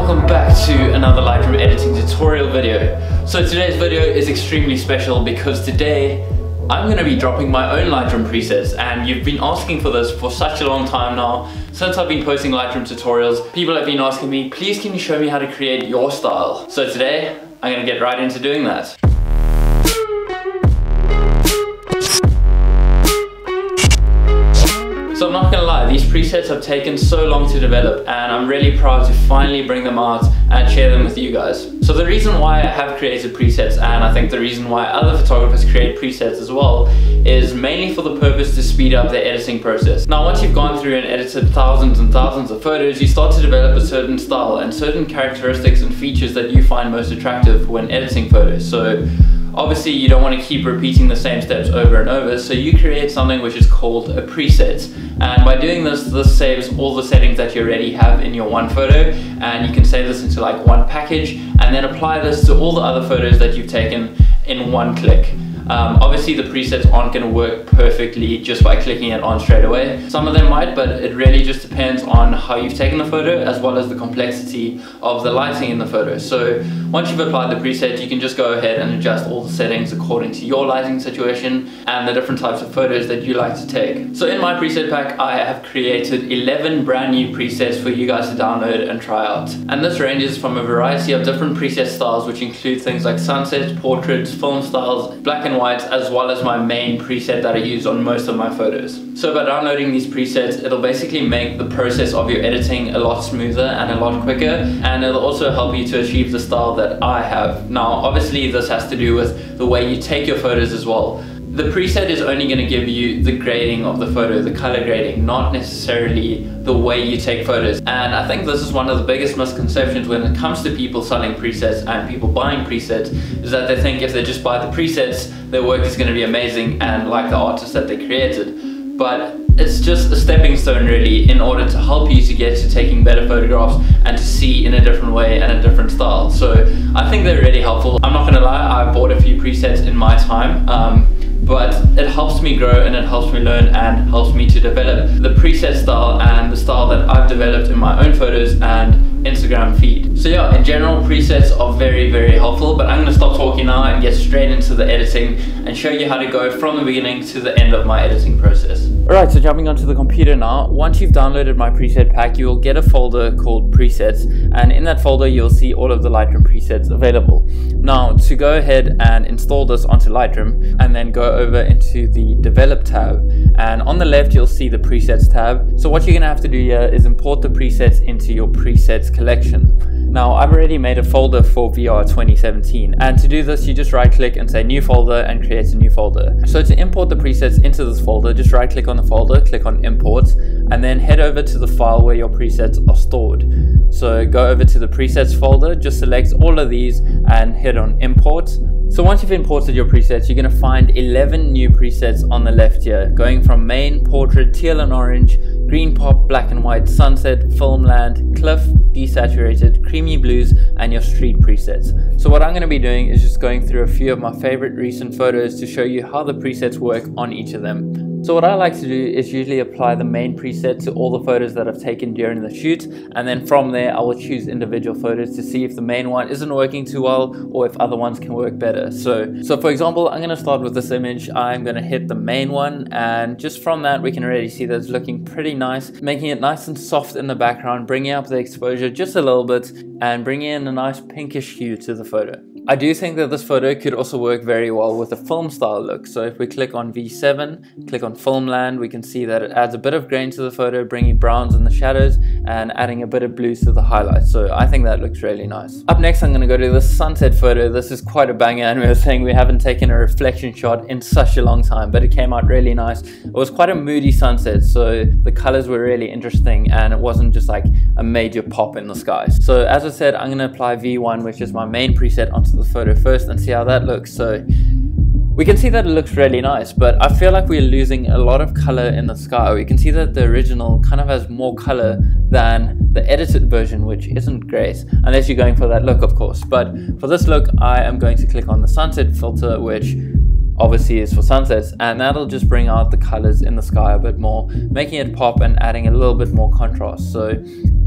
welcome back to another Lightroom editing tutorial video. So today's video is extremely special because today I'm going to be dropping my own Lightroom presets, and you've been asking for this for such a long time now. Since I've been posting Lightroom tutorials, people have been asking me, please can you show me how to create your style? So today I'm going to get right into doing that. So I'm not gonna lie, these presets have taken so long to develop, and I'm really proud to finally bring them out and share them with you guys. So the reason why I have created presets, and I think the reason why other photographers create presets as well, is mainly for the purpose to speed up the editing process. Now once you've gone through and edited thousands and thousands of photos, you start to develop a certain style and certain characteristics and features that you find most attractive when editing photos. So obviously you don't want to keep repeating the same steps over and over, so you create something which is called a preset. And by doing this, this saves all the settings that you already have in your one photo, and you can save this into like one package and then apply this to all the other photos that you've taken in one click. Obviously the presets aren't going to work perfectly just by clicking it on straight away. Some of them might, but it really just depends on how you've taken the photo as well as the complexity of the lighting in the photo. So once you've applied the preset, you can just go ahead and adjust all the settings according to your lighting situation and the different types of photos that you like to take. So in my preset pack, I have created 11 brand new presets for you guys to download and try out. And this ranges from a variety of different preset styles, which include things like sunset, portraits, film styles, black and white, as well as my main preset that I use on most of my photos. So by downloading these presets, it'll basically make the process of your editing a lot smoother and a lot quicker, and it'll also help you to achieve the style that I have. Now obviously this has to do with the way you take your photos as well. The preset is only going to give you the grading of the photo, the color grading, not necessarily the way you take photos. And I think this is one of the biggest misconceptions when it comes to people selling presets and people buying presets, is that they think if they just buy the presets, their work is going to be amazing and like the artist that they created. But it's just a stepping stone really in order to help you to get to taking better photographs and to see in a different way and a different style. So I think they're really helpful. I'm not going to lie, I bought a few presets in my time. But it helps me grow and it helps me learn and helps me to develop the preset style and the style that I've developed in my own photos and Instagram feed. So yeah, in general, presets are very, very helpful, but I'm going to stop talking now and get straight into the editing and show you how to go from the beginning to the end of my editing process. Alright, so jumping onto the computer now. Once you've downloaded my preset pack, you will get a folder called presets, and in that folder you'll see all of the Lightroom presets available. Now to go ahead and install this onto Lightroom, and then go over into the develop tab, and on the left you'll see the presets tab. So what you're gonna have to do here is import the presets into your presets collection. Now I've already made a folder for VR 2017, and to do this you just right click and say new folder and create a new folder. So to import the presets into this folder, just right click on the folder, click on import, and then head over to the file where your presets are stored. So go over to the presets folder, just select all of these and hit on import. So once you've imported your presets, you're going to find 11 new presets on the left here, going from main, portrait, teal and orange, green pop, black and white, sunset, filmland, cliff, desaturated, creamy blues, and your street presets. So what I'm going to be doing is just going through a few of my favorite recent photos to show you how the presets work on each of them. So what I like to do is usually apply the main preset to all the photos that I've taken during the shoot, and then from there I will choose individual photos to see if the main one isn't working too well or if other ones can work better. So for example, I'm going to start with this image. I'm going to hit the main one, and just from that we can already see that it's looking pretty nice, making it nice and soft in the background, bringing up the exposure just a little bit and bringing in a nice pinkish hue to the photo. I do think that this photo could also work very well with a film style look. So if we click on V7, click on Filmland, we can see that it adds a bit of grain to the photo, bringing browns in the shadows and adding a bit of blues to the highlights. So I think that looks really nice. Up next, I'm going to go to this sunset photo. This is quite a banger, and we were saying we haven't taken a reflection shot in such a long time, but it came out really nice. It was quite a moody sunset, so the colors were really interesting and it wasn't just like a major pop in the sky. So as I said, I'm going to apply V1, which is my main preset, onto the photo first and see how that looks. So we can see that it looks really nice, but I feel like we're losing a lot of color in the sky. We can see that the original kind of has more color than the edited version, which isn't great, unless you're going for that look, of course. But for this look, I am going to click on the sunset filter, which obviously is for sunsets, and that'll just bring out the colors in the sky a bit more, making it pop and adding a little bit more contrast. So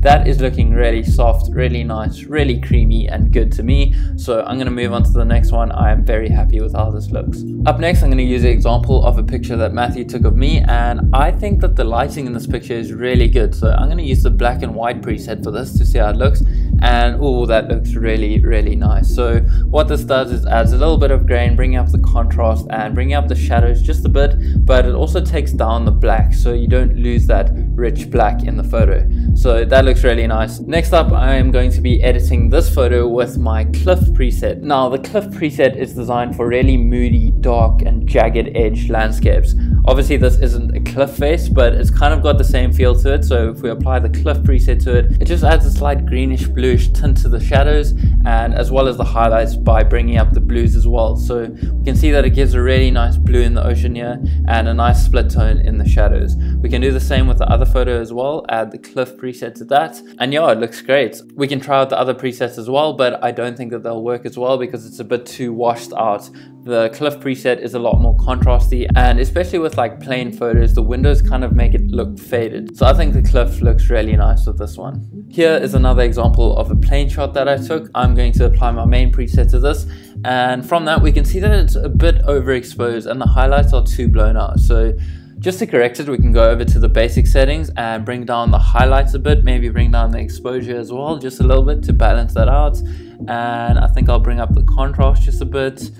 that is looking really soft, really nice, really creamy and good to me. So I'm going to move on to the next one. I am very happy with how this looks. Up next, I'm going to use an example of a picture that Matthew took of me, and I think that the lighting in this picture is really good. So I'm going to use the black and white preset for this to see how it looks, and oh, that looks really, really nice. So what this does is adds a little bit of grain, bringing up the contrast and bringing up the shadows just a bit, but it also takes down the black so you don't lose that rich black in the photo. So that looks really nice. Next up, I am going to be editing this photo with my cliff preset. Now the cliff preset is designed for really moody, dark and jagged edge landscapes. Obviously this isn't a cliff face, but it's kind of got the same feel to it. So if we apply the cliff preset to it, it just adds a slight greenish bluish tint to the shadows, and as well as the highlights by bringing up the blues as well. So we can see that it gives a really nice blue in the ocean here and a nice split tone in the shadows. We can do the same with the other photo as well, add the cliff preset to that, and yeah, it looks great. We can try out the other presets as well, but I don't think that they'll work as well because it's a bit too washed out. The cliff preset is a lot more contrasty, and especially with like plain photos, the windows kind of make it look faded. So I think the cliff looks really nice with this one. Here is another example of a plane shot that I took. I'm going to apply my main preset to this, and from that we can see that it's a bit overexposed and the highlights are too blown out. So just to correct it, we can go over to the basic settings and bring down the highlights a bit, maybe bring down the exposure as well, just a little bit to balance that out. And I think I'll bring up the contrast just a bit,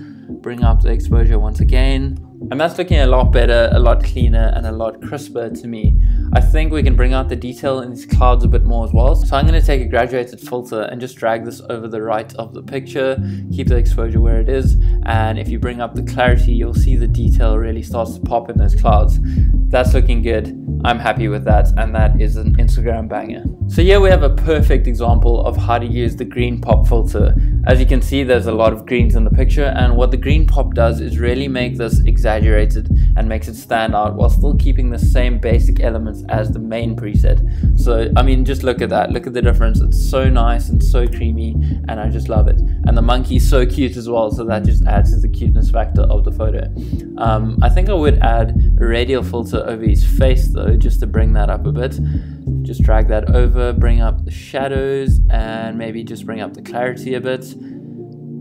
bring up the exposure once again. And that's looking a lot better, a lot cleaner and a lot crisper to me. I think we can bring out the detail in these clouds a bit more as well. So I'm going to take a graduated filter and just drag this over the right of the picture, keep the exposure where it is, and if you bring up the clarity, you'll see the detail really starts to pop in those clouds. That's looking good. I'm happy with that, and that is an Instagram banger. So here we have a perfect example of how to use the green pop filter. As you can see, there's a lot of greens in the picture, and what the green pop does is really make this exaggerated and makes it stand out while still keeping the same basic elements as the main preset. So I mean, just look at that, look at the difference. It's so nice and so creamy, and I just love it. And the monkey's so cute as well, so that just adds to the cuteness factor of the photo. I think I would add a radial filter over his face though, just to bring that up a bit. Just drag that over, bring up the shadows, and maybe just bring up the clarity a bit.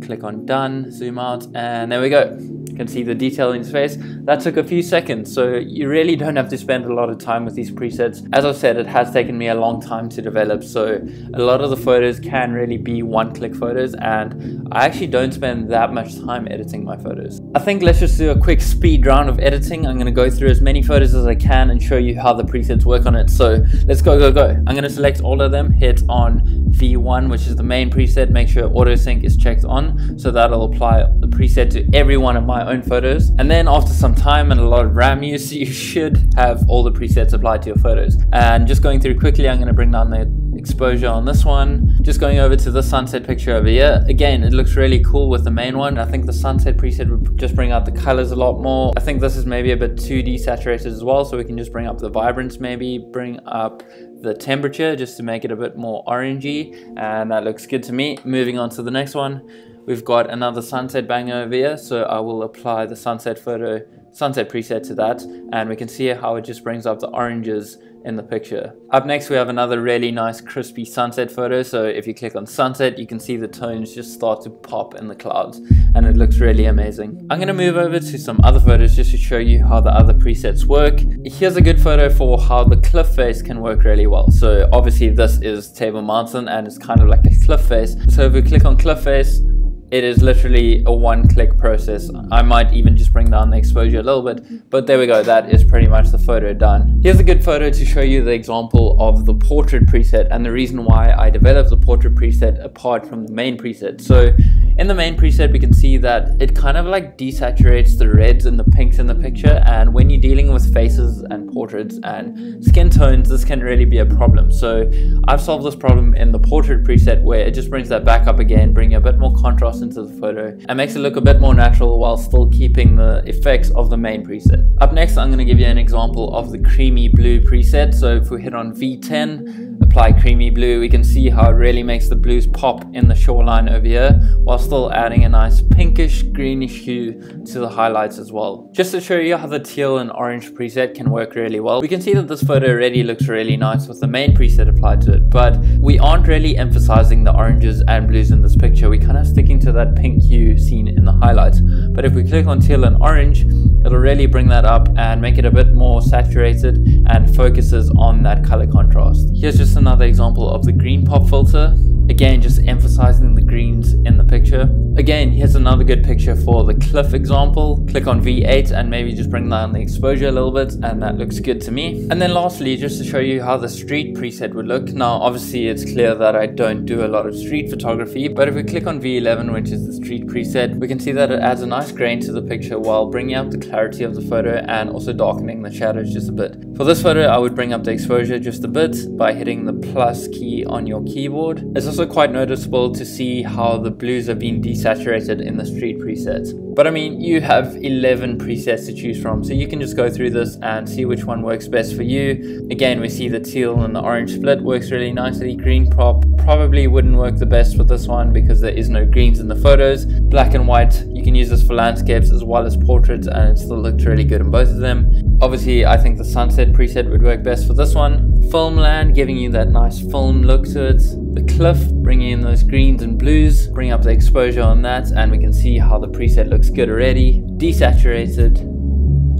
Click on done, zoom out, and there we go. You can see the detail in his face. That took a few seconds, so you really don't have to spend a lot of time with these presets. As I've said, it has taken me a long time to develop, so a lot of the photos can really be one-click photos, and I actually don't spend that much time editing my photos. I think let's just do a quick speed round of editing. I'm going to go through as many photos as I can and show you how the presets work on it. So let's go. I'm going to select all of them, hit on V1, which is the main preset, make sure auto sync is checked on, so that'll apply the preset to every one of my own photos. And then after some time and a lot of RAM use, you should have all the presets applied to your photos. And just going through quickly, I'm going to bring down the exposure on this one. Just going over to the sunset picture over here. Again, it looks really cool with the main one. I think the sunset preset would just bring out the colors a lot more. I think this is maybe a bit too desaturated as well, so we can just bring up the vibrance, maybe bring up the temperature just to make it a bit more orangey, and that looks good to me. Moving on to the next one, we've got another sunset banger over here, so I will apply the sunset preset to that, and we can see how it just brings up the oranges in the picture. Up next, we have another really nice crispy sunset photo. So if you click on sunset, you can see the tones just start to pop in the clouds, and it looks really amazing. I'm going to move over to some other photos just to show you how the other presets work. Here's a good photo for how the cliff face can work really well. So obviously this is Table Mountain and it's kind of like a cliff face. So if we click on cliff face, it is literally a one-click process. I might even just bring down the exposure a little bit, but there we go. That is pretty much the photo done. Here's a good photo to show you the example of the portrait preset and the reason why I developed the portrait preset apart from the main preset. So in the main preset, we can see that it kind of like desaturates the reds and the pinks in the picture, and when you're dealing with faces and portraits and skin tones, this can really be a problem. So I've solved this problem in the portrait preset, where it just brings that back up again, bringing a bit more contrast into the photo and makes it look a bit more natural while still keeping the effects of the main preset. Up next, I'm going to give you an example of the creamy blue preset. So if we hit on V10, apply creamy blue, we can see how it really makes the blues pop in the shoreline over here, while still adding a nice pinkish greenish hue to the highlights as well. Just to show you how the teal and orange preset can work really well, we can see that this photo already looks really nice with the main preset applied to it, but we aren't really emphasizing the oranges and blues in this picture. We're kind of sticking to that pink hue seen in the highlights. But if we click on teal and orange, it'll really bring that up and make it a bit more saturated and focuses on that color contrast. Here's just another example of the green pop filter. Again, just emphasizing the greens in the picture. Again, here's another good picture for the cliff example. Click on V8 and maybe just bring down the exposure a little bit, and that looks good to me. And then lastly, just to show you how the street preset would look. Now, obviously it's clear that I don't do a lot of street photography, but if we click on V11, which is the street preset, we can see that it adds a nice grain to the picture while bringing up the clarity of the photo and also darkening the shadows just a bit. For this photo, I would bring up the exposure just a bit by hitting the plus key on your keyboard. It's also quite noticeable to see how the blues have been desaturated in the street presets. But I mean, you have 11 presets to choose from, so you can just go through this and see which one works best for you. Again, we see the teal and the orange split works really nicely. Green prop probably wouldn't work the best with this one because there is no greens in the photos. Black and white, you can use this for landscapes as well as portraits, and it still looks really good in both of them. Obviously, I think the sunset preset would work best for this one. Filmland, giving you that nice film look to it. The cliff, bringing in those greens and blues, bring up the exposure on that, and we can see how the preset looks good already. Desaturated,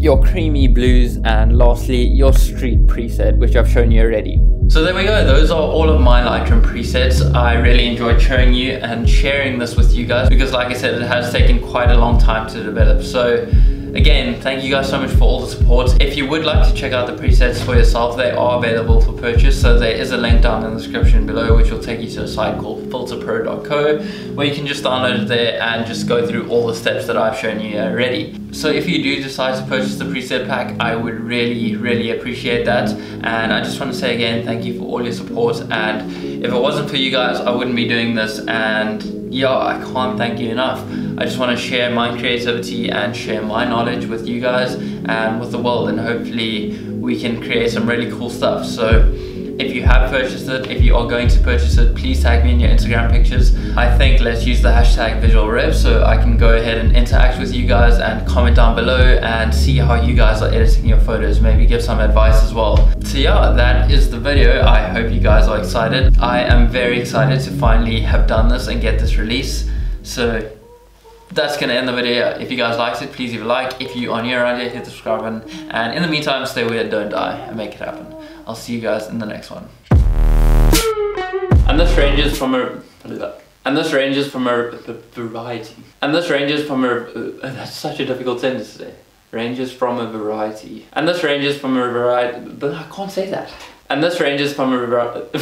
your creamy blues, and lastly, your street preset, which I've shown you already. So there we go, those are all of my Lightroom presets. I really enjoyed showing you and sharing this with you guys because, like I said, it has taken quite a long time to develop. So again, thank you guys so much for all the support. If you would like to check out the presets for yourself, they are available for purchase. So there is a link down in the description below, which will take you to a site called filterpro.co, where you can just download it there and just go through all the steps that I've shown you already. So if you do decide to purchase the preset pack, I would really appreciate that. And I just want to say again, thank you for all your support. And if it wasn't for you guys, I wouldn't be doing this. And yeah, I can't thank you enough. I just want to share my creativity and share my knowledge with you guys and with the world, and hopefully we can create some really cool stuff. So if you have purchased it, if you are going to purchase it, please tag me in your Instagram pictures. I think let's use the hashtag visualrev so I can go ahead and interact with you guys and comment down below and see how you guys are editing your photos, maybe give some advice as well. So yeah, that is the video. I hope you guys are excited. I am very excited to finally have done this and get this release. So that's gonna end the video. If you guys liked it, please leave a like. If you are new around here, hit the subscribe button. And in the meantime, stay weird, don't die, and make it happen. I'll see you guys in the next one. And this ranges from a variety. And this ranges from a that's such a difficult sentence to say. Ranges from a variety. And this ranges from a variety, but I can't say that. And this ranges from a variety.